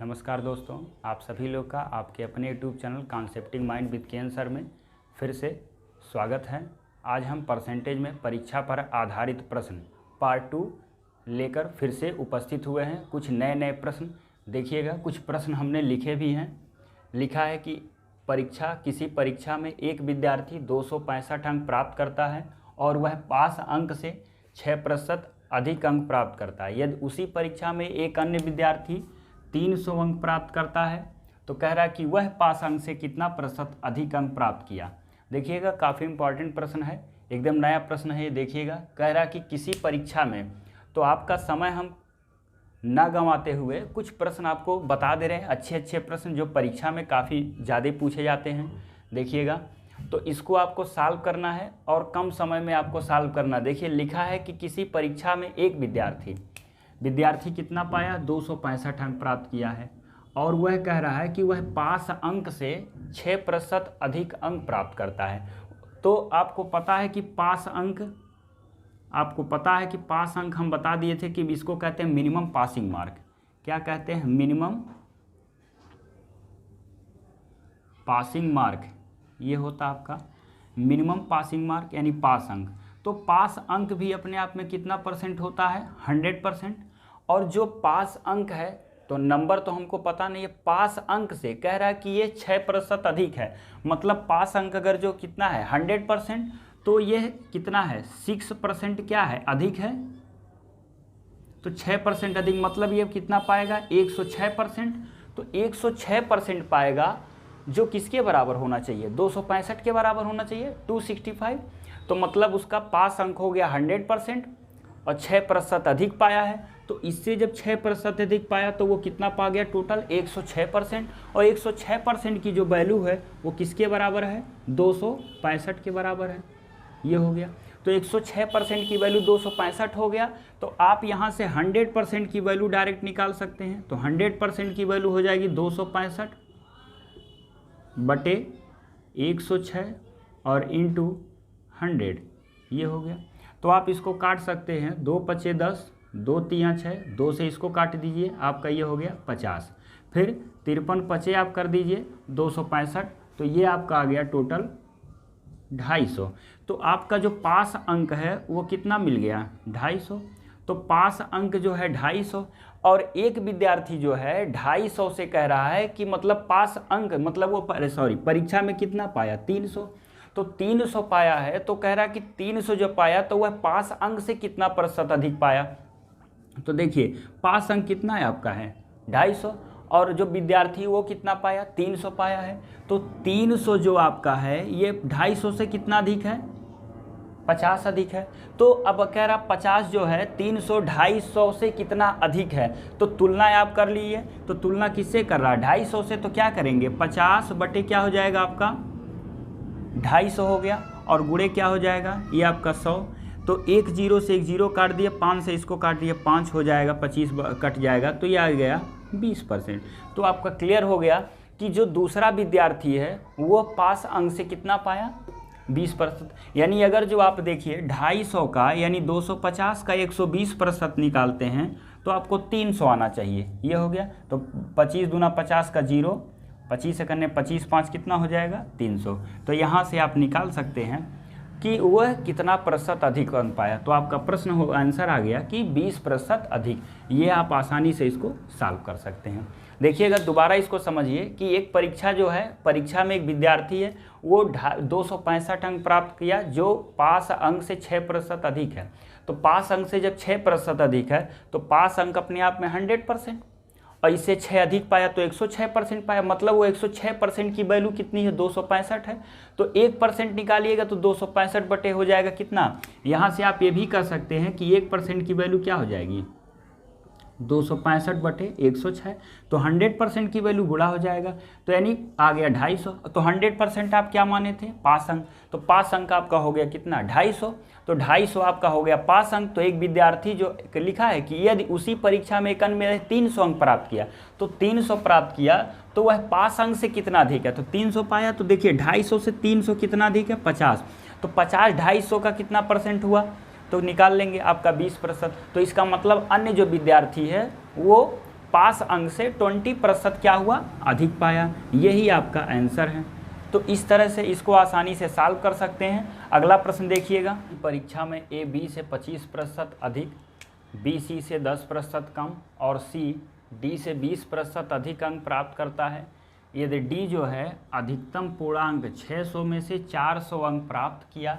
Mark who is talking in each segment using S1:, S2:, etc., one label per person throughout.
S1: नमस्कार दोस्तों, आप सभी लोग का आपके अपने यूट्यूब चैनल कॉन्सेप्टिंग माइंड विद के सर में फिर से स्वागत है। आज हम परसेंटेज में परीक्षा पर आधारित प्रश्न पार्ट 2 लेकर फिर से उपस्थित हुए हैं। कुछ नए प्रश्न देखिएगा। कुछ प्रश्न हमने लिखे भी हैं। लिखा है कि किसी परीक्षा में एक विद्यार्थी 265 अंक प्राप्त करता है और वह पास अंक से 6% अधिक अंक प्राप्त करता है। यदि उसी परीक्षा में एक अन्य विद्यार्थी 300 अंक प्राप्त करता है तो कह रहा है कि वह पास अंक से कितना प्रतिशत अधिक अंक प्राप्त किया। देखिएगा, काफ़ी इंपॉर्टेंट प्रश्न है, एकदम नया प्रश्न है ये। देखिएगा, कह रहा है कि किसी परीक्षा में, तो आपका समय हम ना गंवाते हुए कुछ प्रश्न आपको बता दे रहे हैं, अच्छे प्रश्न जो परीक्षा में काफ़ी ज़्यादा पूछे जाते हैं। देखिएगा, तो इसको आपको सॉल्व करना है और कम समय में आपको सॉल्व करना। देखिए, लिखा है कि किसी परीक्षा में एक विद्यार्थी कितना पाया, 265 अंक प्राप्त किया है और वह कह रहा है कि वह पास अंक से 6% अधिक अंक प्राप्त करता है। तो आपको पता है कि पास अंक हम बता दिए थे कि इसको कहते हैं मिनिमम पासिंग मार्क। क्या कहते हैं? Minimum passing mark. ये होता आपका मिनिमम पासिंग मार्क यानी पास अंक। तो पास अंक भी अपने आप में कितना परसेंट होता है? 100%। और जो पास अंक है, तो नंबर तो हमको पता नहीं है, पास अंक से कह रहा है कि ये 6% अधिक है। मतलब पास अंक अगर जो कितना है 100%, तो ये कितना है 6% क्या है, अधिक है। तो 6% अधिक मतलब ये कितना पाएगा, 106%। तो 106% पाएगा, जो किसके बराबर होना चाहिए, 265 के बराबर होना चाहिए, 265। तो मतलब उसका पास अंक हो गया 100% और 6% अधिक पाया है। तो इससे जब 6% अधिक पाया तो वो कितना पा गया, टोटल 106%। और 106% की जो वैल्यू है वो किसके बराबर है, 265 के बराबर है। ये हो गया। तो 106% की वैल्यू 265 हो गया। तो आप यहाँ से 100% की वैल्यू डायरेक्ट निकाल सकते हैं। तो 100% की वैल्यू हो जाएगी 265 बटे 106 और इंटू 100। ये हो गया। तो आप इसको काट सकते हैं, 2 पचे 10, 2 तियाँ 6, 2 से इसको काट दीजिए, आपका ये हो गया 50। फिर 53 पचे आप कर दीजिए 265, तो ये आपका आ गया टोटल 250। तो आपका जो पास अंक है वो कितना मिल गया, 250। तो पास अंक जो है 250 और एक विद्यार्थी जो है 250 से कह रहा है कि मतलब पास अंक मतलब वो परीक्षा में कितना पाया, 300। तो 300 पाया है, तो कह रहा है कि 300 जो पाया तो वह पास अंक से कितना प्रतिशत अधिक पाया। तो देखिए, पास अंक कितना है आपका है 250 और जो विद्यार्थी वो कितना पाया, 300 पाया है। तो 300 जो आपका है ये 250 से कितना अधिक है, 50 अधिक है। तो अब कह रहा 50 जो है 300 250 से कितना अधिक है। तो तुलना आप कर लीजिए। तो तुलना किससे कर रहा है, 250 से। तो क्या करेंगे, 50 बटे क्या हो जाएगा आपका 250 हो गया और गुणे क्या हो जाएगा, ये आपका 100। तो 1 0 से 1 0 काट दिया, 5 से इसको काट दिया, 5 हो जाएगा, 25 कट जाएगा, तो ये आ गया 20%। तो आपका क्लियर हो गया कि जो दूसरा विद्यार्थी है वो पास अंक से कितना पाया, 20%। यानी अगर जो आप देखिए 250 का यानी 250 का 120% निकालते हैं तो आपको 300 आना चाहिए। ये हो गया। तो 25 दूना 50 का 0, 25 से करने 25 5 कितना हो जाएगा, 300। तो यहाँ से आप निकाल सकते हैं कि वह कितना प्रतिशत अधिक अंक पाया। तो आपका प्रश्न आंसर आ गया कि 20% अधिक। ये आप आसानी से इसको सॉल्व कर सकते हैं। देखिएगा, दोबारा इसको समझिए कि एक परीक्षा जो है, परीक्षा में एक विद्यार्थी है वो 265 अंक प्राप्त किया, जो पास अंक से 6% अधिक है। तो पास अंक से जब 6% अधिक है तो पास अंक अपने आप में 100% और इससे 6 अधिक पाया तो 106% पाया। मतलब वो 106% की वैल्यू कितनी है, 265 है। तो 1% निकालिएगा तो 265 बटे हो जाएगा कितना। यहाँ से आप ये भी कर सकते हैं कि 1% की वैल्यू क्या हो जाएगी, 265 बटे 106। तो 100% की वैल्यू गुणा हो जाएगा। तो यानी आ गया 250। तो 100% आप क्या माने थे, पास अंक। तो पास अंक आपका हो गया कितना, 250। तो 250 आपका हो गया पास अंक। तो एक विद्यार्थी जो लिखा है कि यदि उसी परीक्षा में एक अन्य में 300 अंक प्राप्त किया, तो 300 प्राप्त किया तो वह पास अंक से कितना अधिक है, तो 300 पाया। तो देखिए 250 से 300 कितना अधिक है, 50। तो 50 250 का कितना परसेंट हुआ, तो निकाल लेंगे आपका 20%। तो इसका मतलब अन्य जो विद्यार्थी है वो पास अंक से 20% क्या हुआ, अधिक पाया। यही आपका आंसर है। तो इस तरह से इसको आसानी से सॉल्व कर सकते हैं। अगला प्रश्न देखिएगा, परीक्षा में ए बी से 25% अधिक, बी सी से 10% कम और सी डी से 20% अधिक अंक प्राप्त करता है। यदि डी जो है अधिकतम पूर्णांक 600 में से 400 अंक प्राप्त किया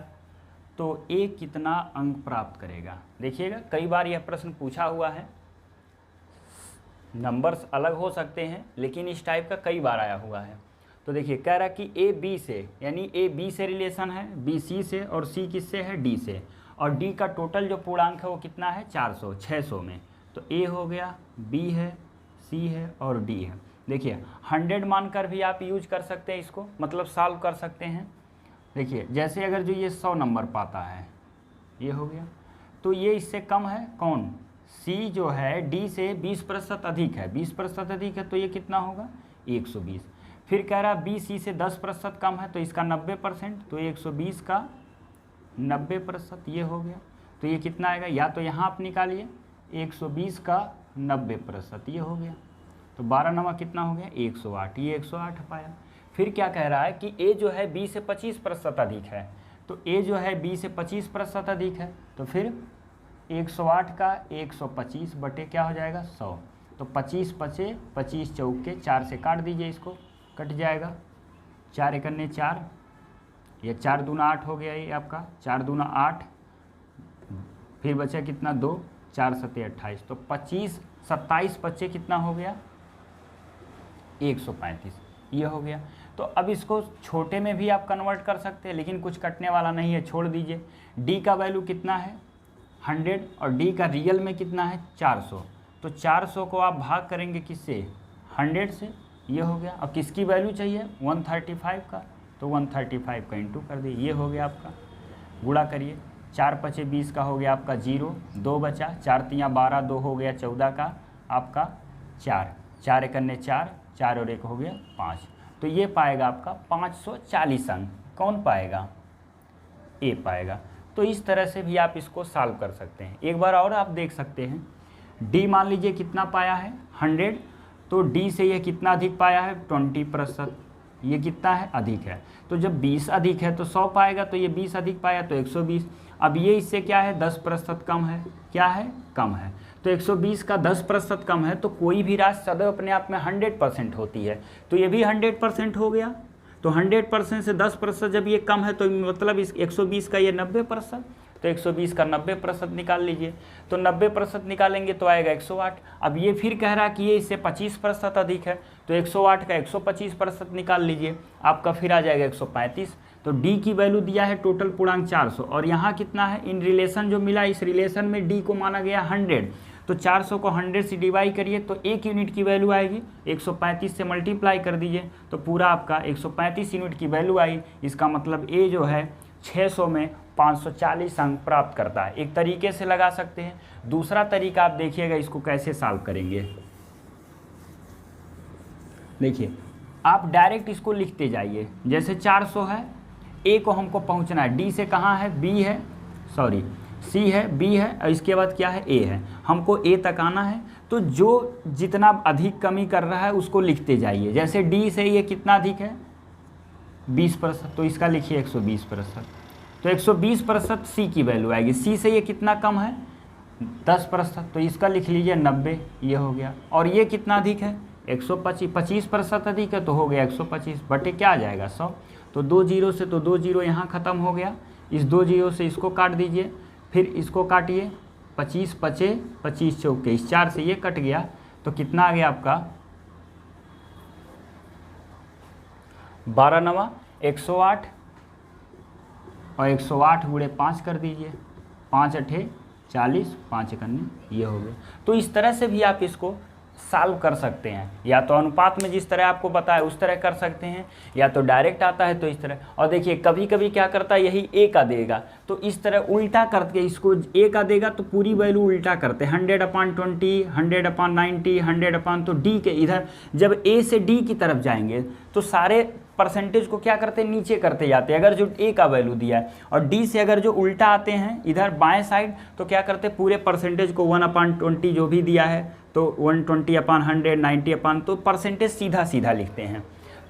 S1: तो ए कितना अंक प्राप्त करेगा। देखिएगा कई बार यह प्रश्न पूछा हुआ है, नंबर्स अलग हो सकते हैं लेकिन इस टाइप का कई बार आया हुआ है। तो देखिए कह रहा कि ए बी से, यानी ए बी से रिलेशन है, बी सी से और सी किससे है, डी से, और डी का टोटल जो पूर्णांक है वो कितना है 400, 600 में। तो ए हो गया, बी है, सी है और डी है। देखिए 100 मानकर भी आप यूज कर सकते हैं इसको, मतलब सॉल्व कर सकते हैं। देखिए जैसे अगर जो ये 100 नंबर पाता है, ये हो गया, तो ये इससे कम है कौन, सी जो है डी से 20% अधिक है, 20% अधिक है तो ये कितना होगा 120। फिर कह रहा बी सी से 10% कम है तो इसका 90%, तो 120 का 90% ये हो गया। तो ये कितना आएगा, या तो यहाँ आप निकालिए 120 का 90% ये हो गया, तो 12 नवा कितना हो गया 108, ये 108 पाया। फिर क्या कह रहा है कि ए जो है बी से 25% अधिक है, तो ए जो है बी से 25% अधिक है, तो फिर 108 का 125 बटे क्या हो जाएगा 100, तो 25 पचे 25 चौके 4 से काट दीजिए, इसको कट जाएगा, 4 एकन्ने 4, ये 4 दूना 8 हो गया, ये आपका 4 दूना 8, फिर बचा कितना 2, 4 सत्ते 28, तो 25 27 पच्चे कितना हो गया 135, ये हो गया। तो अब इसको छोटे में भी आप कन्वर्ट कर सकते हैं, लेकिन कुछ कटने वाला नहीं है, छोड़ दीजिए। डी का वैल्यू कितना है 100 और डी का रियल में कितना है 400, तो 400 को आप भाग करेंगे किससे 100 से, ये हो गया। अब किसकी वैल्यू चाहिए 135 का, तो 135 का इंटू कर दिए, ये हो गया आपका, गुणा करिए, 4 पचे 20 का हो गया आपका 0, 2 बचा, 4 तियाँ 12, 2 हो गया 14 का आपका 4, 4 एकन्ने 4, 4 और 1 हो गया 5, तो ये पाएगा आपका 540 अंक। कौन पाएगा, ए पाएगा। तो इस तरह से भी आप इसको सॉल्व कर सकते हैं। एक बार और आप देख सकते हैं, डी मान लीजिए कितना पाया है 100, तो डी से ये कितना अधिक पाया है 20%, ये कितना है अधिक है, तो जब 20 अधिक है तो 100 पाएगा, तो ये 20 अधिक पाया तो 120। अब ये इससे क्या है 10% कम है, क्या है कम है, तो 120 का 10% कम है, तो कोई भी राशि सदैव अपने आप में 100% होती है, तो ये भी 100% हो गया। तो 100% से 10% जब ये कम है तो मतलब इस 120 का ये 90%, तो 120 का 90% निकाल लीजिए, तो 90% निकालेंगे तो आएगा 108। अब ये फिर कह रहा है कि ये इससे 25% अधिक है, तो 108 का 125% निकाल लीजिए, आपका फिर आ जाएगा 135। तो डी की वैल्यू दिया है टोटल पूर्णांक 400, और यहाँ कितना है इन रिलेशन जो मिला, इस रिलेशन में डी को माना गया 100, तो 400 को 100 से डिवाइड करिए तो 1 यूनिट की वैल्यू आएगी, 135 से मल्टीप्लाई कर दीजिए तो पूरा आपका 135 यूनिट की वैल्यू आई। इसका मतलब ए जो है 600 में 540 अंक प्राप्त करता है। एक तरीके से लगा सकते हैं। दूसरा तरीका आप देखिएगा इसको कैसे सॉल्व करेंगे। देखिए आप डायरेक्ट इसको लिखते जाइए, जैसे 400 है, ए को हमको पहुंचना है, डी से कहाँ है, बी है, सॉरी सी है, बी है, और इसके बाद क्या है ए है, हमको ए तक आना है। तो जो जितना अधिक कमी कर रहा है उसको लिखते जाइए। जैसे डी से ये कितना अधिक है 20%, तो इसका लिखिए 120%, तो 120% सी की वैल्यू आएगी। सी से ये कितना कम है 10%, तो इसका लिख लीजिए 90, ये हो गया। और ये कितना अधिक है 125, 25% अधिक है तो हो गया 125 बटे क्या आ जाएगा 100, तो 2 जीरो से तो 2 जीरो यहाँ ख़त्म हो गया, इस 2 जीरो से इसको काट दीजिए, फिर इसको काटिए, 25 पचे 25 चौके, इस 4 से ये कट गया, तो कितना आ गया आपका 12 नवा 108, और 108 गुणे 5 कर दीजिए, 5 अठे 40, 5 एकन्ने, ये हो गया। तो इस तरह से भी आप इसको सॉल्व कर सकते हैं, या तो अनुपात में जिस तरह आपको बताया उस तरह कर सकते हैं, या तो डायरेक्ट आता है तो इस तरह। और देखिए कभी कभी क्या करता है, यही ए का देगा तो इस तरह उल्टा करके इसको ए का देगा तो पूरी वैल्यू उल्टा करते हैं, 100/20, 100/90, 100 तो डी के इधर जब ए से डी की तरफ जाएंगे तो सारे परसेंटेज को क्या करते हैं नीचे करते जाते हैं, अगर जो ए का वैल्यू दिया है, और डी से अगर जो उल्टा आते हैं इधर बाएं साइड तो क्या करते हैं पूरे परसेंटेज को 1/20 जो भी दिया है तो 120/100, 90 तो परसेंटेज सीधा सीधा लिखते हैं।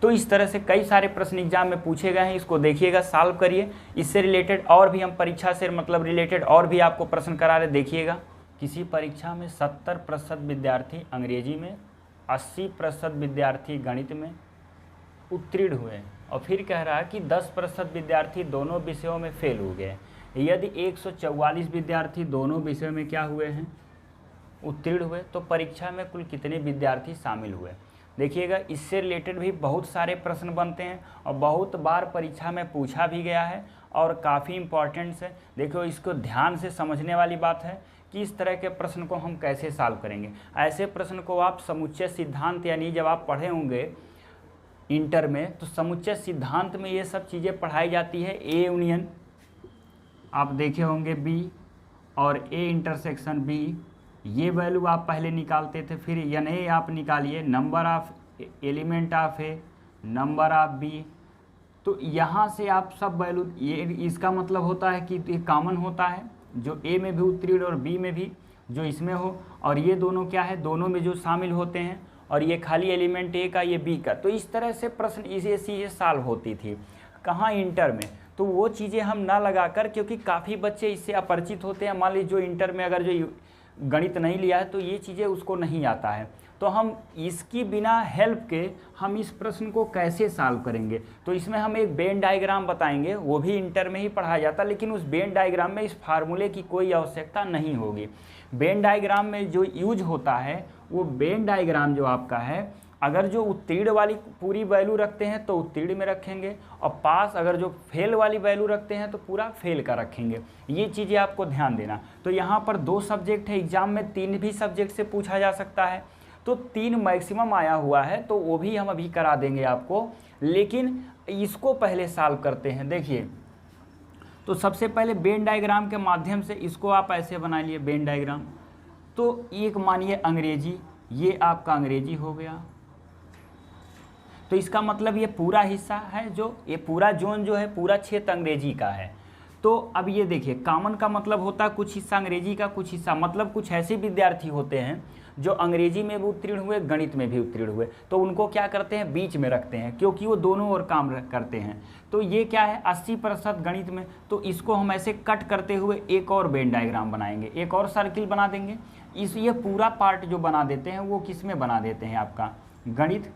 S1: तो इस तरह से कई सारे प्रश्न एग्जाम में पूछे गए हैं, इसको देखिएगा, सॉल्व करिए। इससे रिलेटेड और भी हम परीक्षा से मतलब रिलेटेड और भी आपको प्रश्न करा रहे, देखिएगा। किसी परीक्षा में 70% विद्यार्थी अंग्रेजी में, 80% विद्यार्थी गणित में उत्तीर्ण हुए, और फिर कह रहा है कि 10% विद्यार्थी दोनों विषयों में फेल हो गए। यदि 144 विद्यार्थी दोनों विषयों में क्या हुए हैं, उत्तीर्ण हुए, तो परीक्षा में कुल कितने विद्यार्थी शामिल हुए। देखिएगा, इससे रिलेटेड भी बहुत सारे प्रश्न बनते हैं और बहुत बार परीक्षा में पूछा भी गया है और काफ़ी इम्पॉर्टेंट है। देखो, इसको ध्यान से समझने वाली बात है कि इस तरह के प्रश्न को हम कैसे सॉल्व करेंगे। ऐसे प्रश्न को आप समुच्चय सिद्धांत, यानी जब आप पढ़े होंगे इंटर में, तो समुच्चय सिद्धांत में ये सब चीज़ें पढ़ाई जाती है। ए यूनियन आप देखे होंगे बी, और ए इंटरसेक्शन बी, ये वैल्यू आप पहले निकालते थे। फिर एन ए आप निकालिए, number of element of A, number of B. तो यहाँ से आप सब वैल्यू, ये इसका मतलब होता है कि ये कॉमन होता है, जो ए में भी उत्तीर्ण और बी में भी जो इसमें हो, और ये दोनों क्या है, दोनों में जो शामिल होते हैं, और ये खाली एलिमेंट ए का, ये बी का। तो इस तरह से प्रश्न इसे चीज़ें सॉल्व होती थी। कहाँ, इंटर में। तो वो चीज़ें हम ना लगाकर, क्योंकि काफ़ी बच्चे इससे अपरिचित होते हैं। मान लीजिए जो इंटर में अगर जो गणित नहीं लिया है, तो ये चीज़ें उसको नहीं आता है। तो हम इसकी बिना हेल्प के हम इस प्रश्न को कैसे सॉल्व करेंगे। तो इसमें हम एक वेन डायग्राम बताएंगे, वो भी इंटर में ही पढ़ाया जाता है, लेकिन उस वेन डायग्राम में इस फार्मूले की कोई आवश्यकता नहीं होगी। वेन डायग्राम में जो यूज होता है, वो वेन डायग्राम जो आपका है, अगर जो उत्तीर्ण वाली पूरी वैल्यू रखते हैं तो उत्तीर्ण में रखेंगे, और पास अगर जो फेल वाली वैल्यू रखते हैं तो पूरा फेल का रखेंगे। ये चीज़ें आपको ध्यान देना। तो यहाँ पर 2 सब्जेक्ट है, एग्जाम में 3 भी सब्जेक्ट से पूछा जा सकता है, तो 3 मैक्सिमम आया हुआ है, तो वो भी हम अभी करा देंगे आपको। लेकिन इसको पहले सॉल्व करते हैं। देखिए, तो सबसे पहले वेन डायग्राम के माध्यम से इसको आप ऐसे बना लिए वेन डायग्राम। तो एक मानिए अंग्रेजी, ये आपका अंग्रेजी हो गया, तो इसका मतलब ये पूरा हिस्सा है, जो ये पूरा जोन जो है, पूरा क्षेत्र अंग्रेजी का है। तो अब ये देखिए, कॉमन का मतलब होता है कुछ हिस्सा अंग्रेजी का, कुछ हिस्सा, मतलब कुछ ऐसे विद्यार्थी होते हैं जो अंग्रेजी में भी उत्तीर्ण हुए, गणित में भी उत्तीर्ण हुए, तो उनको क्या करते हैं, बीच में रखते हैं, क्योंकि वो दोनों ओर काम करते हैं। तो ये क्या है, 80% गणित में, तो इसको हम ऐसे कट करते हुए एक और वेन डायग्राम बनाएंगे, एक और सर्किल बना देंगे। ये पूरा पार्ट जो बना देते हैं वो किस में बना देते हैं, आपका गणित।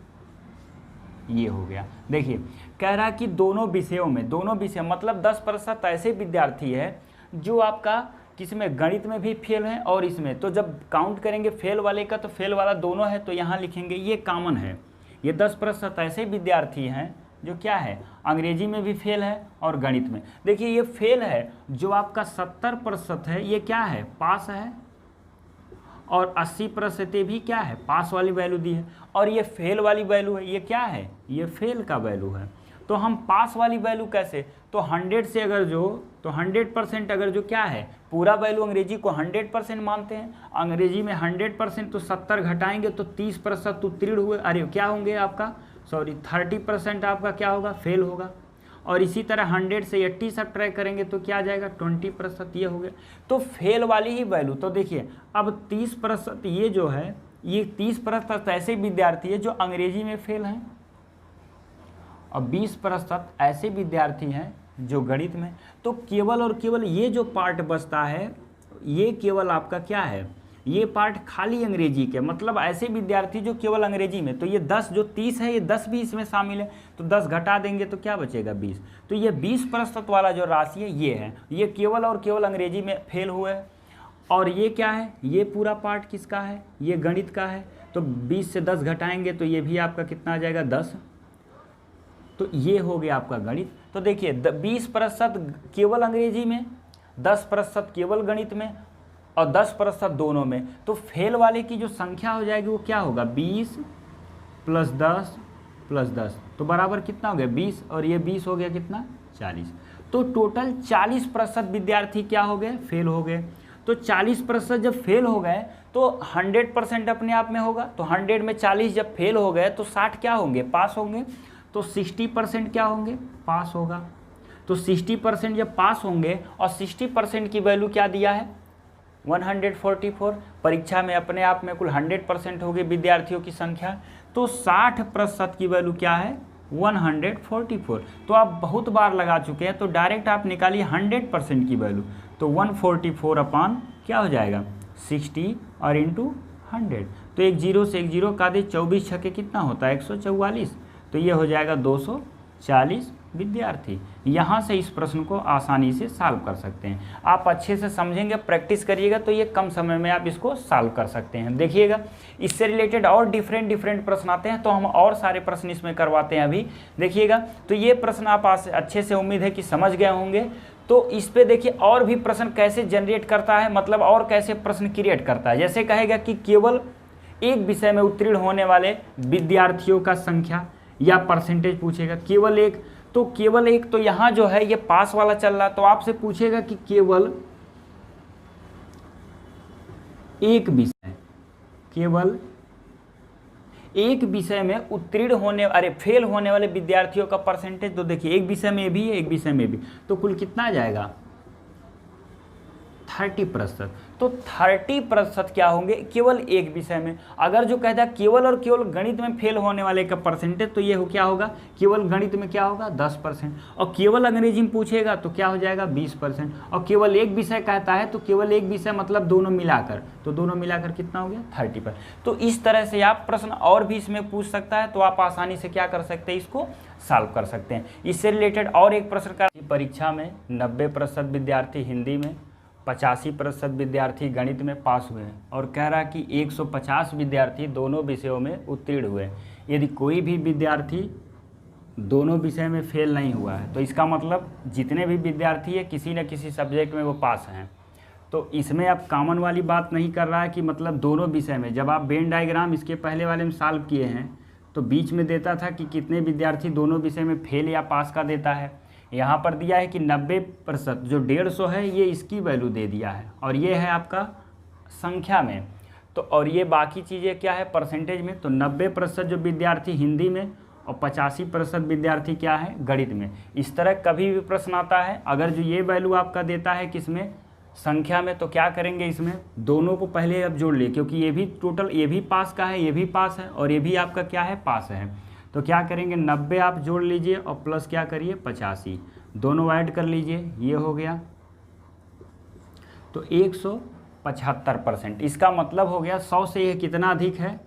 S1: ये हो गया। देखिए, कह रहा है कि दोनों विषयों में, दोनों विषय मतलब 10% ऐसे विद्यार्थी है जो आपका किसमें, गणित में भी फेल है और इसमें। तो जब काउंट करेंगे फेल वाले का, तो फेल वाला दोनों है, तो यहाँ लिखेंगे ये कॉमन है। ये 10% ऐसे विद्यार्थी हैं जो क्या है, अंग्रेजी में भी फेल है और गणित में। देखिए, ये फेल है, जो आपका 70% है, ये क्या है, पास है, और 80% भी क्या है, पास वाली वैल्यू दी है, और ये फेल वाली वैल्यू है, ये क्या है, ये फेल का वैल्यू है। तो हम पास वाली वैल्यू कैसे, तो 100 से अगर जो, तो 100% अगर जो क्या है, पूरा वैल्यू अंग्रेजी को 100% मानते हैं, अंग्रेजी में 100%, तो 70 घटाएंगे तो 30% उत्तीर्ण हुए, अरे क्या होंगे आपका, सॉरी 30% आपका क्या होगा, फेल होगा। और इसी तरह 100 से 80 सब्ट्रैक्ट करेंगे तो क्या आ जाएगा, 20%, ये हो गया। तो फेल वाली ही वैल्यू। तो देखिए, अब 30% ये जो है, ये 30% ऐसे विद्यार्थी है जो अंग्रेजी में फेल हैं, और 20% ऐसे विद्यार्थी हैं जो गणित में। तो केवल और केवल ये जो पार्ट बचता है, ये केवल आपका क्या है, ये पार्ट खाली अंग्रेजी के, मतलब ऐसे विद्यार्थी जो केवल अंग्रेजी में। तो ये 10 जो 30 है, ये 10 भी इसमें शामिल है, तो 10 घटा देंगे तो क्या बचेगा, 20। तो ये 20% वाला जो राशि है, ये है, ये केवल और केवल अंग्रेजी में फेल हुए हैं। और ये क्या है, ये पूरा पार्ट किसका है, ये गणित का है। तो 20 से 10 घटाएंगे तो ये भी आपका कितना आ जाएगा, 10। तो ये हो गया आपका गणित। तो देखिए, 20% केवल अंग्रेजी में, 10% केवल गणित में, और 10% दोनों में। तो फेल वाले की जो संख्या हो जाएगी वो क्या होगा, 20 + 10 + 10, तो बराबर कितना हो गया, 20, और ये 20 हो गया कितना, 40। तो टोटल 40% विद्यार्थी क्या हो गए, फेल हो गए। तो 40% जब फेल हो गए तो 100% अपने आप में होगा। तो 100 में 40 जब फेल हो गए तो 60 क्या होंगे, पास होंगे। तो 60% क्या होंगे, पास होगा। तो 60% जब पास होंगे, और 60% की वैल्यू क्या दिया है, 144। परीक्षा में अपने आप में कुल 100% होगी विद्यार्थियों की संख्या, तो 60% की वैल्यू क्या है 144। तो आप बहुत बार लगा चुके हैं, तो डायरेक्ट आप निकालिए 100% की वैल्यू, तो 144 अपान क्या हो जाएगा 60 और इंटू 100। तो एक जीरो से एक जीरो का दे, 24 छक्के कितना होता है 144, तो ये हो जाएगा 240 विद्यार्थी। यहाँ से इस प्रश्न को आसानी से सॉल्व कर सकते हैं। आप अच्छे से समझेंगे, प्रैक्टिस करिएगा, तो ये कम समय में आप इसको सॉल्व कर सकते हैं। देखिएगा इससे रिलेटेड और डिफरेंट प्रश्न आते हैं, तो हम और सारे प्रश्न इसमें करवाते हैं अभी। देखिएगा तो ये प्रश्न आप अच्छे से उम्मीद है कि समझ गए होंगे। तो इस पे देखिए और भी प्रश्न कैसे जनरेट करता है, मतलब और कैसे प्रश्न क्रिएट करता है। जैसे कहेगा कि केवल एक विषय में उत्तीर्ण होने वाले विद्यार्थियों का संख्या या परसेंटेज पूछेगा, केवल एक, तो केवल एक, तो यहाँ जो है ये पास वाला चल रहा, तो आपसे पूछेगा कि केवल एक विषय, केवल एक विषय में उत्तीर्ण होने, अरे फेल होने वाले विद्यार्थियों का परसेंटेज। तो देखिए एक विषय में भी है, एक विषय में भी, तो कुल कितना आ जाएगा 30%। तो 30% क्या होंगे केवल एक विषय में। अगर जो कहता है केवल और केवल गणित में फेल होने वाले का परसेंटेज, तो ये हो क्या होगा केवल गणित में क्या होगा 10%, और केवल अंग्रेजी में पूछेगा तो क्या हो जाएगा 20%, और केवल एक विषय कहता है तो केवल एक विषय मतलब दोनों मिलाकर, तो दोनों मिलाकर कितना हो गया 30%। तो इस तरह से आप प्रश्न और भी इसमें पूछ सकता है, तो आप आसानी से क्या कर सकते हैं इसको सॉल्व कर सकते हैं। इससे रिलेटेड और एक प्रश्न का, परीक्षा में 90% विद्यार्थी हिंदी में, 85% विद्यार्थी गणित में पास हुए हैं, और कह रहा है कि 150 विद्यार्थी दोनों विषयों में उत्तीर्ण हुए। यदि कोई भी विद्यार्थी दोनों विषय में फेल नहीं हुआ है, तो इसका मतलब जितने भी विद्यार्थी है किसी न किसी सब्जेक्ट में वो पास हैं। तो इसमें अब कॉमन वाली बात नहीं कर रहा है कि मतलब दोनों विषय में, जब आप वेन डायग्राम इसके पहले वाले में सॉल्व किए हैं तो बीच में देता था कि कितने विद्यार्थी दोनों विषय में फेल या पास का देता है। यहाँ पर दिया है कि 90%, जो 150 है ये इसकी वैल्यू दे दिया है, और ये है आपका संख्या में, तो और ये बाकी चीज़ें क्या है परसेंटेज में। तो 90% जो विद्यार्थी हिंदी में और 85% विद्यार्थी क्या है गणित में। इस तरह कभी भी प्रश्न आता है, अगर जो ये वैल्यू आपका देता है किसमें संख्या में, तो क्या करेंगे इसमें दोनों को पहले अब जोड़ लिए, क्योंकि ये भी टोटल, ये भी पास का है, ये भी पास है, और ये भी आपका क्या है पास है। तो क्या करेंगे 90 आप जोड़ लीजिए और प्लस क्या करिए 85, दोनों ऐड कर लीजिए, ये हो गया तो 175%। इसका मतलब हो गया 100 से ये कितना अधिक है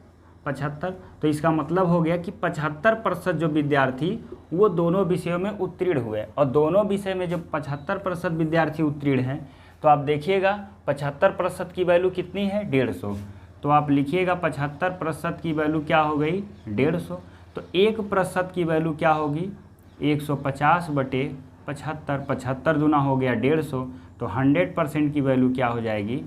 S1: 75, तो इसका मतलब हो गया कि 75% जो विद्यार्थी वो दोनों विषयों में उत्तीर्ण हुए, और दोनों विषय में जो 75% विद्यार्थी उत्तीर्ण हैं, तो आप देखिएगा 75% की वैल्यू कितनी है 150, तो आप लिखिएगा 75% की वैल्यू क्या हो गई 150, तो 1% की वैल्यू क्या होगी 150/75, 75 दूना हो गया 150, तो 100% की वैल्यू क्या हो जाएगी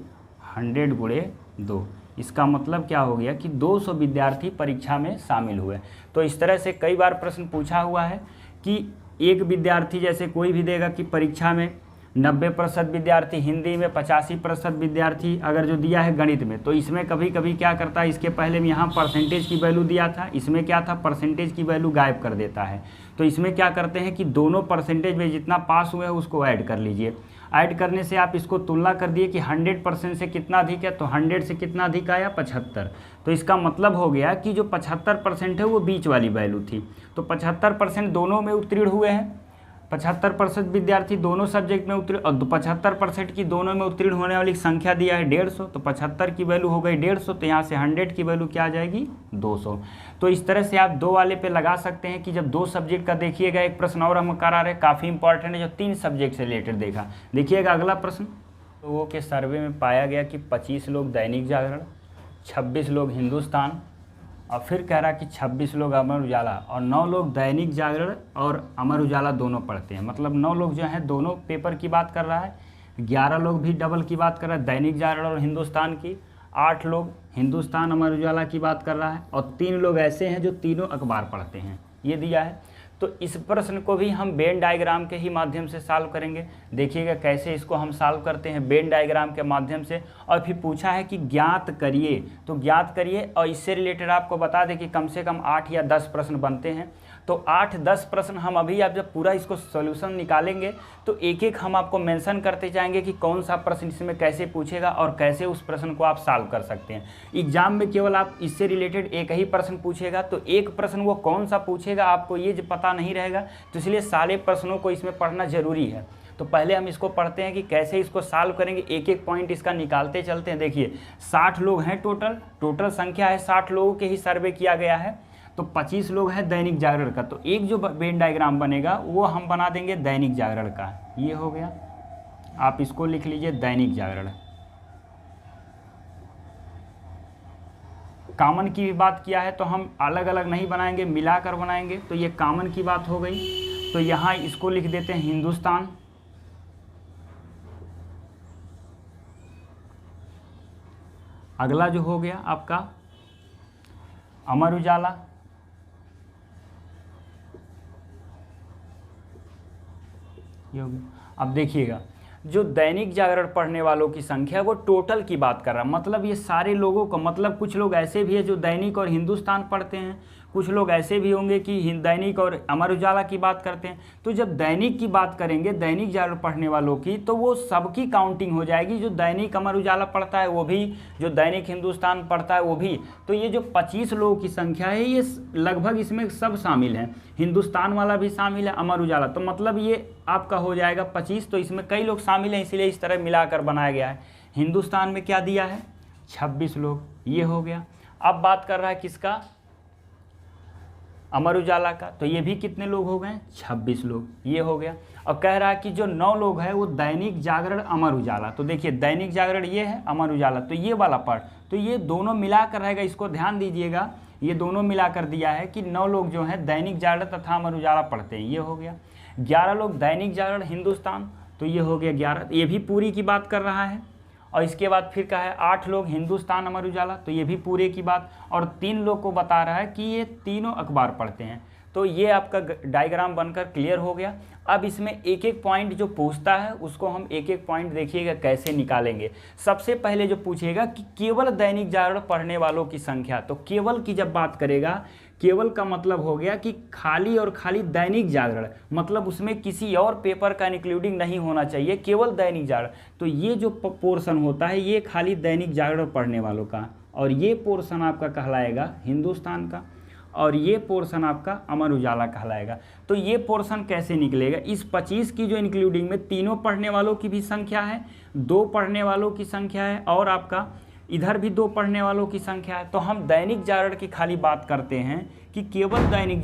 S1: 100 × 2। इसका मतलब क्या हो गया कि 200 विद्यार्थी परीक्षा में शामिल हुए। तो इस तरह से कई बार प्रश्न पूछा हुआ है कि एक विद्यार्थी, जैसे कोई भी देगा कि परीक्षा में 90% विद्यार्थी हिंदी में, 85% विद्यार्थी अगर जो दिया है गणित में, तो इसमें कभी कभी क्या करता है, इसके पहले में यहाँ परसेंटेज की वैल्यू दिया था, इसमें क्या था परसेंटेज की वैल्यू गायब कर देता है। तो इसमें क्या करते हैं कि दोनों परसेंटेज में जितना पास हुए हैं उसको ऐड कर लीजिए। ऐड करने से आप इसको तुलना कर दिए कि 100% से कितना अधिक है, तो 100 से कितना अधिक आया 75। तो इसका मतलब हो गया कि जो 75% है वो बीच वाली वैल्यू थी, तो 75% दोनों में उत्तीर्ण हुए हैं, 75% विद्यार्थी दोनों सब्जेक्ट में उत्तीर्ण, और 75% की दोनों में उत्तीर्ण होने वाली संख्या दिया है 150, तो 75 की वैल्यू हो गई 150, तो यहाँ से 100 की वैल्यू क्या आ जाएगी 200। तो इस तरह से आप दो वाले पे लगा सकते हैं कि जब दो सब्जेक्ट का देखिएगा। एक प्रश्न और हम करा रहे काफ़ी इंपॉर्टेंट है, जो 3 सब्जेक्ट से रिलेटेड देखा। देखिएगा अगला प्रश्न, लोगों के सर्वे में पाया गया कि 25 लोग दैनिक जागरण, 26 लोग हिंदुस्तान, और फिर कह रहा कि 26 लोग अमर उजाला, और 9 लोग दैनिक जागरण और अमर उजाला दोनों पढ़ते हैं। मतलब 9 लोग जो हैं दोनों पेपर की बात कर रहा है, 11 लोग भी डबल की बात कर रहा है दैनिक जागरण और हिंदुस्तान की, 8 लोग हिंदुस्तान अमर उजाला की बात कर रहा है, और 3 लोग ऐसे हैं जो तीनों अखबार पढ़ते हैं, ये दिया है। तो इस प्रश्न को भी हम वेन डायग्राम के ही माध्यम से सॉल्व करेंगे। देखिएगा कैसे इसको हम सॉल्व करते हैं, वेन डायग्राम के माध्यम से। और फिर पूछा है कि ज्ञात करिए, तो ज्ञात करिए। और इससे रिलेटेड आपको बता दें कि कम से कम 8 या 10 प्रश्न बनते हैं। तो 8-10 प्रश्न हम अभी आप जब पूरा इसको सॉल्यूशन निकालेंगे तो एक एक हम आपको मेंशन करते जाएंगे कि कौन सा प्रश्न इसमें कैसे पूछेगा और कैसे उस प्रश्न को आप सॉल्व कर सकते हैं। एग्जाम में केवल आप इससे रिलेटेड एक ही प्रश्न पूछेगा, तो एक प्रश्न वो कौन सा पूछेगा आपको ये पता नहीं रहेगा, तो इसलिए सारे प्रश्नों को इसमें पढ़ना जरूरी है। तो पहले हम इसको पढ़ते हैं कि कैसे इसको सॉल्व करेंगे, एक एक पॉइंट इसका निकालते चलते हैं। देखिए 60 लोग हैं, टोटल संख्या है 60 लोगों के ही सर्वे किया गया है। तो 25 लोग हैं दैनिक जागरण का, तो एक जो वेन डायग्राम बनेगा वो हम बना देंगे दैनिक जागरण का। ये हो गया, आप इसको लिख लीजिए दैनिक जागरण। कॉमन की भी बात किया है तो हम अलग अलग नहीं बनाएंगे, मिलाकर बनाएंगे। तो ये कॉमन की बात हो गई, तो यहाँ इसको लिख देते हैं हिंदुस्तान। अगला जो हो गया आपका अमर उजाला, ये हो गया। अब देखिएगा जो दैनिक जागरण पढ़ने वालों की संख्या वो टोटल की बात कर रहा है, मतलब ये सारे लोगों को, मतलब कुछ लोग ऐसे भी है जो दैनिक और हिंदुस्तान पढ़ते हैं, कुछ लोग ऐसे भी होंगे कि दैनिक और अमर उजाला की बात करते हैं। तो जब दैनिक की बात करेंगे, दैनिक जागरण पढ़ने वालों की, तो वो सबकी काउंटिंग हो जाएगी, जो दैनिक अमर उजाला पढ़ता है वो भी, जो दैनिक हिंदुस्तान पढ़ता है वो भी। तो ये जो 25 लोगों की संख्या है ये लगभग इसमें सब शामिल हैं, हिंदुस्तान वाला भी शामिल है, अमर उजाला, तो मतलब ये आपका हो जाएगा 25। तो इसमें कई लोग शामिल हैं, इसीलिए इस तरह मिलाकर बनाया गया है। हिंदुस्तान में क्या दिया है 26 लोग, ये हो गया। अब बात कर रहा है किसका, अमर उजाला का, तो ये भी कितने लोग हो गए 26 लोग, ये हो गया। और कह रहा है कि जो 9 लोग हैं वो दैनिक जागरण अमर उजाला, तो देखिए दैनिक जागरण ये है, अमर उजाला तो ये वाला पार्ट, तो ये दोनों मिलाकर रहेगा, इसको ध्यान दीजिएगा, ये दोनों मिलाकर दिया है कि 9 लोग जो हैं दैनिक जागरण तथा अमर उजाला पढ़ते हैं, ये हो गया। 11 लोग दैनिक जागरण हिंदुस्तान, तो ये हो गया 11, ये भी पूरी की बात कर रहा है। और इसके बाद फिर कहा है 8 लोग हिंदुस्तान अमर उजाला, तो ये भी पूरे की बात। और 3 लोग को बता रहा है कि ये तीनों अखबार पढ़ते हैं। तो ये आपका डायग्राम बनकर क्लियर हो गया। अब इसमें एक एक पॉइंट जो पूछता है उसको हम एक एक पॉइंट देखिएगा कैसे निकालेंगे। सबसे पहले जो पूछेगा कि केवल दैनिक जागरण पढ़ने वालों की संख्या, तो केवल की जब बात करेगा, केवल का मतलब हो गया कि खाली और खाली दैनिक जागरण, मतलब उसमें किसी और पेपर का इंक्लूडिंग नहीं होना चाहिए, केवल दैनिक जागरण। तो ये जो पोर्शन होता है ये खाली दैनिक जागरण पढ़ने वालों का, और ये पोर्शन आपका कहलाएगा हिंदुस्तान का, और ये पोर्शन आपका अमर उजाला कहलाएगा। तो ये पोर्शन कैसे निकलेगा, इस 25 की जो इंक्लूडिंग में तीनों पढ़ने वालों की भी संख्या है, 2 पढ़ने वालों की संख्या है, और आपका इधर भी 2 पढ़ने वालों की संख्या है। तो हम दैनिक जागरण की खाली बात करते हैं कि केवल दैनिक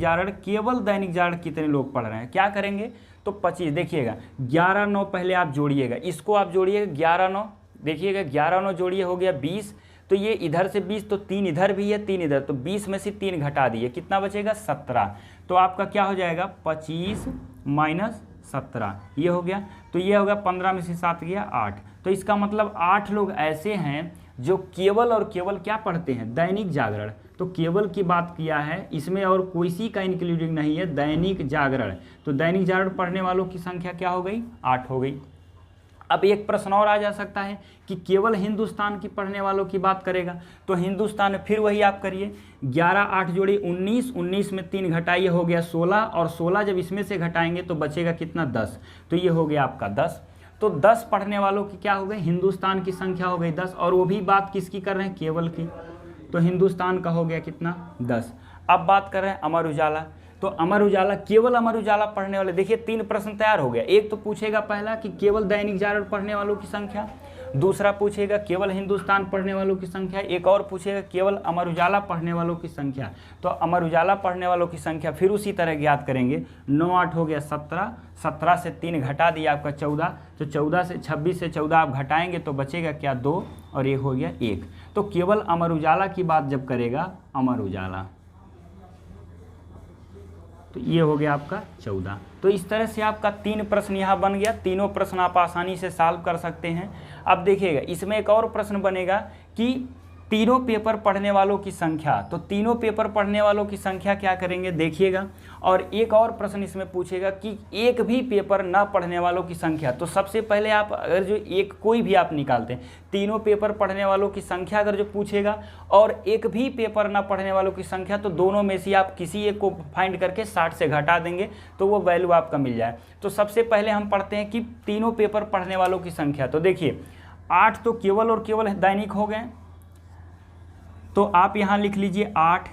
S1: जागरण कितने लोग पढ़ रहे हैं। क्या करेंगे, तो 25 देखिएगा, 11-9 पहले आप जोड़िएगा, इसको आप जोड़िएगा 11-9, देखिएगा 11-9 जोड़िए हो गया 20, तो ये इधर से 20, तो 3 इधर भी है 3 इधर, तो 20 में से 3 घटा दिए, कितना बचेगा 17। तो आपका क्या हो जाएगा 25 माइनस 17, ये हो गया। तो ये होगा 15 में से 7 गया 8। तो इसका मतलब 8 लोग ऐसे हैं जो केवल और केवल क्या पढ़ते हैं, दैनिक जागरण। तो केवल की बात किया है, इसमें और कोई सी का इंक्लूडिंग नहीं है, दैनिक जागरण। तो दैनिक जागरण पढ़ने वालों की संख्या क्या हो गई 8 हो गई। अब एक प्रश्न और आ जा सकता है कि केवल हिंदुस्तान की पढ़ने वालों की बात करेगा, तो हिंदुस्तान में फिर वही आप करिए, 11-8 जोड़ी 19, 19 में 3 घटाइए हो गया 16, और 16 जब इसमें से घटाएंगे तो बचेगा कितना 10, तो ये हो गया आपका 10। तो 10 पढ़ने वालों की क्या हो गई, हिंदुस्तान की संख्या हो गई 10, और वो भी बात किसकी कर रहे हैं, केवल की, तो हिंदुस्तान का हो गया कितना 10। अब बात कर रहे हैं अमर उजाला, तो अमर उजाला, केवल अमर उजाला पढ़ने वाले, देखिए 3 प्रश्न तैयार हो गया। एक तो पूछेगा पहला कि केवल दैनिक जागरण पढ़ने वालों की संख्या, दूसरा पूछेगा केवल हिंदुस्तान पढ़ने वालों की संख्या, एक और पूछेगा केवल अमर उजाला पढ़ने वालों की संख्या। तो अमर उजाला पढ़ने वालों की संख्या फिर उसी तरह ज्ञात करेंगे, 9-8 हो गया 17, 17 से 3 घटा दिया आपका 14, तो 26 से 14 आप घटाएंगे तो बचेगा क्या 2, और ये हो गया 1। तो केवल अमर उजाला की बात जब करेगा अमर उजाला, तो ये हो गया आपका 14। तो इस तरह से आपका 3 प्रश्न यहाँ बन गया, तीनों प्रश्न आप आसानी से सॉल्व कर सकते हैं। अब देखिएगा इसमें एक और प्रश्न बनेगा कि तीनों पेपर पढ़ने वालों की संख्या, तो तीनों पेपर पढ़ने वालों की संख्या क्या करेंगे देखिएगा। और एक और प्रश्न इसमें पूछेगा कि एक भी पेपर ना पढ़ने वालों की संख्या। तो सबसे पहले आप अगर जो एक कोई भी आप निकालते हैं, तीनों पेपर पढ़ने वालों की संख्या अगर जो पूछेगा और एक भी पेपर ना पढ़ने वालों की संख्या, तो दोनों में से आप किसी एक को फाइंड करके 60 से घटा देंगे तो वो वैल्यू आपका मिल जाए। तो सबसे पहले हम पढ़ते हैं कि तीनों पेपर पढ़ने वालों की संख्या। तो देखिए 8 तो केवल और केवल दैनिक हो गए, तो आप यहाँ लिख लीजिए 8,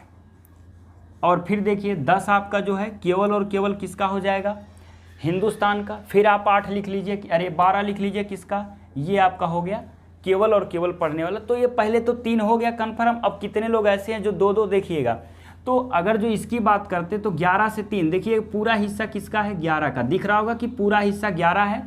S1: और फिर देखिए 10 आपका जो है केवल और केवल किसका हो जाएगा, हिंदुस्तान का। फिर आप 8 लिख लीजिए, अरे 12 लिख लीजिए किसका, ये आपका हो गया केवल और केवल पढ़ने वाला। तो ये पहले तो 3 हो गया कन्फर्म। अब कितने लोग ऐसे हैं जो 2-2, देखिएगा। तो अगर जो इसकी बात करते तो 11 से 3, देखिए पूरा हिस्सा किसका है, 11 का। दिख रहा होगा कि पूरा हिस्सा 11 है,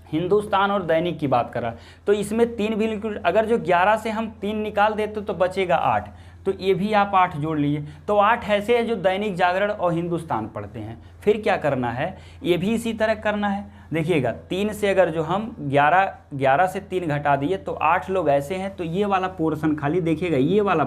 S1: हिंदुस्तान और दैनिक की बात कर रहा है। तो इसमें 3 भी इंक्लूड, अगर जो 11 से हम 3 निकाल देते तो बचेगा 8, तो ये भी आप 8 जोड़ लीजिए। तो 8 ऐसे हैं जो दैनिक जागरण और हिंदुस्तान पढ़ते हैं। फिर क्या करना है, ये भी इसी तरह करना है। देखिएगा 3 से अगर जो हम 11 से 3 घटा दिए तो 8 लोग ऐसे हैं, तो ये वाला पोर्शन खाली देखिएगा, ये वाला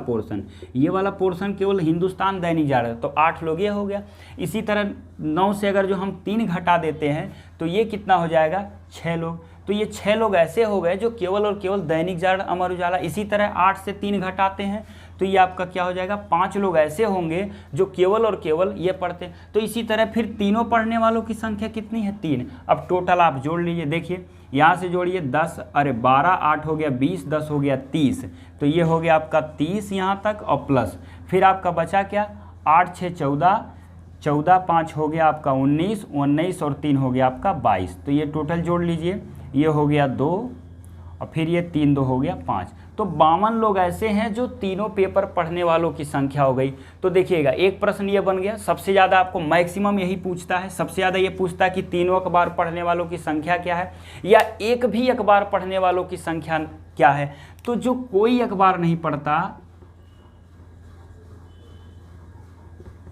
S1: पोर्शन केवल हिंदुस्तान दैनिक जागरण, तो 8 लोग ये हो गया। इसी तरह 9 से अगर जो हम 3 घटा देते हैं तो ये कितना हो जाएगा, 6 लोग। तो ये 6 लोग ऐसे हो गए जो केवल और केवल दैनिक जागरण, अमर उजाला। इसी तरह 8 से 3 घटाते हैं तो ये आपका क्या हो जाएगा, 5 लोग ऐसे होंगे जो केवल और केवल ये पढ़ते हैं। तो इसी तरह फिर तीनों पढ़ने वालों की संख्या कितनी है, 3। अब टोटल आप जोड़ लीजिए, देखिए यहाँ से जोड़िए 10, अरे 12, 8 हो गया 20, 10 हो गया 30, तो ये हो गया आपका 30 यहाँ तक, और प्लस फिर आपका बचा क्या, 8 6 14, 14 5 हो गया आपका 19, 19 और 3 हो गया आपका 22। तो ये टोटल जोड़ लीजिए, ये हो गया 2 और फिर ये 3 2 हो गया 5। तो 52 लोग ऐसे हैं जो तीनों पेपर पढ़ने वालों की संख्या हो गई। तो देखिएगा एक प्रश्न ये बन गया, सबसे ज़्यादा आपको मैक्सिमम यही पूछता है, सबसे ज़्यादा ये पूछता है कि तीनों अखबार पढ़ने वालों की संख्या क्या है, या एक भी अखबार पढ़ने वालों की संख्या क्या है। तो जो कोई अखबार नहीं पढ़ता,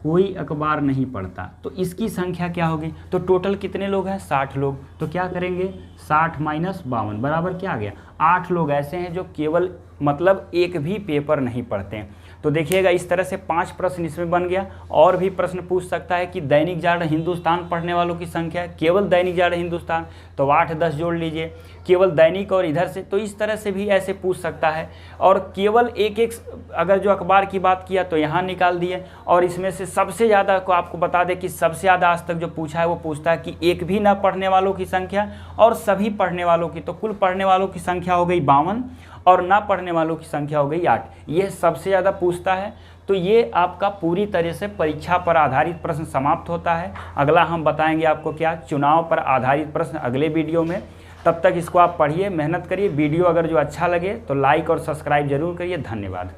S1: कोई अखबार नहीं पढ़ता, तो इसकी संख्या क्या होगी। तो टोटल कितने लोग हैं, 60 लोग। तो क्या करेंगे, 60 माइनस 52 बराबर क्या आ गया, 8 लोग ऐसे हैं जो केवल मतलब एक भी पेपर नहीं पढ़ते हैं। तो देखिएगा इस तरह से 5 प्रश्न इसमें बन गया। और भी प्रश्न पूछ सकता है कि दैनिक जागरण हिंदुस्तान पढ़ने वालों की संख्या, केवल दैनिक जागरण हिंदुस्तान, तो 8 10 जोड़ लीजिए, केवल दैनिक और इधर से, तो इस तरह से भी ऐसे पूछ सकता है। और केवल एक एक अगर जो अखबार की बात किया तो यहाँ निकाल दिए। और इसमें से सबसे ज़्यादा को आपको बता दें कि सबसे ज़्यादा आज तक जो पूछा है वो पूछता है कि एक भी ना पढ़ने वालों की संख्या और सभी पढ़ने वालों की। तो कुल पढ़ने वालों की संख्या हो गई 52 और ना पढ़ने वालों की संख्या हो गई 8। ये सबसे ज़्यादा पूछता है। तो ये आपका पूरी तरह से परीक्षा पर आधारित प्रश्न समाप्त होता है। अगला हम बताएंगे आपको क्या, चुनाव पर आधारित प्रश्न अगले वीडियो में। तब तक इसको आप पढ़िए, मेहनत करिए। वीडियो अगर जो अच्छा लगे तो लाइक और सब्सक्राइब जरूर करिए। धन्यवाद।